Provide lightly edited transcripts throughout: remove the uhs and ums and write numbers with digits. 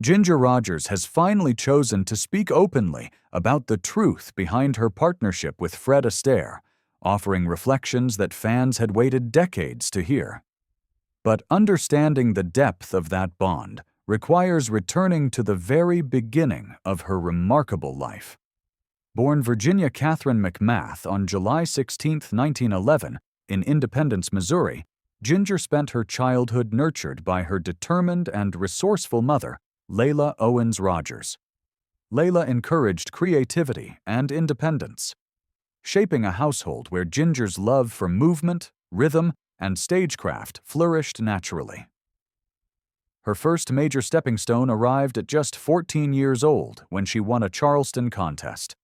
Ginger Rogers has finally chosen to speak openly about the truth behind her partnership with Fred Astaire, offering reflections that fans had waited decades to hear. But understanding the depth of that bond requires returning to the very beginning of her remarkable life. Born Virginia Catherine McMath on July 16, 1911, in Independence, Missouri, Ginger spent her childhood nurtured by her determined and resourceful mother, Layla Owens Rogers. Layla encouraged creativity and independence, shaping a household where Ginger's love for movement, rhythm, and stagecraft flourished naturally. Her first major stepping stone arrived at just 14 years old when she won a Charleston contest.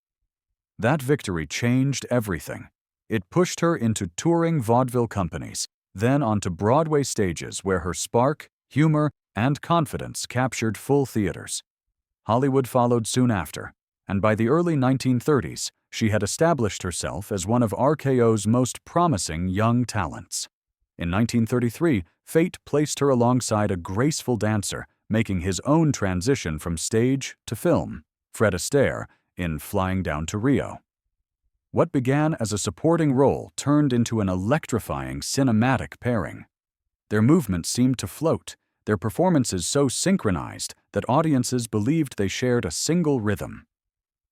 That victory changed everything. It pushed her into touring vaudeville companies, then onto Broadway stages where her spark, humor, and confidence captured full theaters. Hollywood followed soon after, and by the early 1930s, she had established herself as one of RKO's most promising young talents. In 1933, fate placed her alongside a graceful dancer, making his own transition from stage to film, Fred Astaire, in Flying Down to Rio. What began as a supporting role turned into an electrifying cinematic pairing. Their movements seemed to float, their performances so synchronized that audiences believed they shared a single rhythm.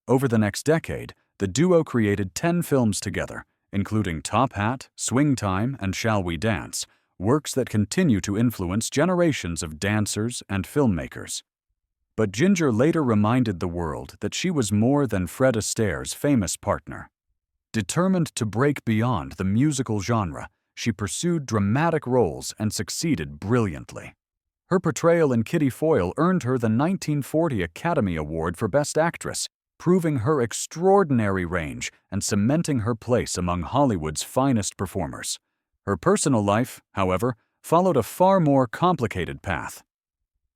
Over the next decade, the duo created 10 films together, including Top Hat, Swing Time, and Shall We Dance, works that continue to influence generations of dancers and filmmakers. But Ginger later reminded the world that she was more than Fred Astaire's famous partner. Determined to break beyond the musical genre, she pursued dramatic roles and succeeded brilliantly. Her portrayal in Kitty Foyle earned her the 1940 Academy Award for Best Actress, proving her extraordinary range and cementing her place among Hollywood's finest performers. Her personal life, however, followed a far more complicated path.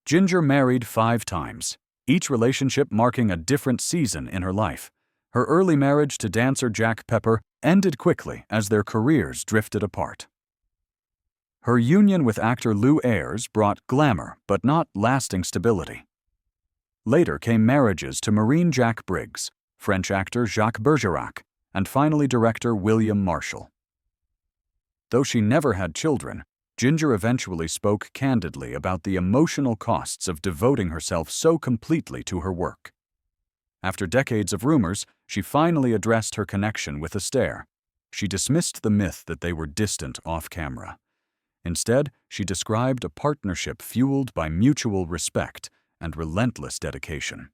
Ginger married 5 times, each relationship marking a different season in her life. Her early marriage to dancer Jack Pepper ended quickly as their careers drifted apart. Her union with actor Lou Ayres brought glamour but not lasting stability. Later came marriages to Maureen Jack Briggs, French actor Jacques Bergerac, and finally director William Marshall. Though she never had children, Ginger eventually spoke candidly about the emotional costs of devoting herself so completely to her work. After decades of rumors, she finally addressed her connection with Astaire. She dismissed the myth that they were distant off-camera. Instead, she described a partnership fueled by mutual respect and relentless dedication.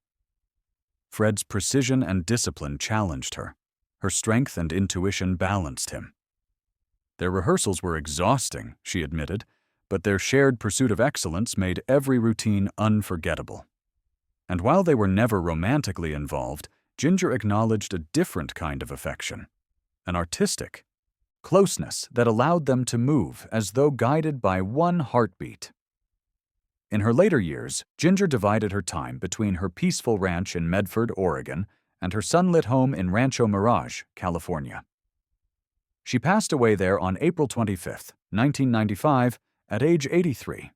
Fred's precision and discipline challenged her. Her strength and intuition balanced him. Their rehearsals were exhausting, she admitted, but their shared pursuit of excellence made every routine unforgettable. And while they were never romantically involved, Ginger acknowledged a different kind of affection, an artistic closeness that allowed them to move as though guided by one heartbeat. In her later years, Ginger divided her time between her peaceful ranch in Medford, Oregon, and her sunlit home in Rancho Mirage, California. She passed away there on April 25, 1995, at age 83.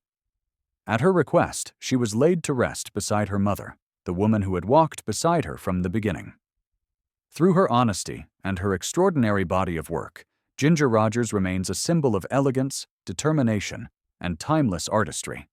At her request, she was laid to rest beside her mother, the woman who had walked beside her from the beginning. Through her honesty and her extraordinary body of work, Ginger Rogers remains a symbol of elegance, determination, and timeless artistry.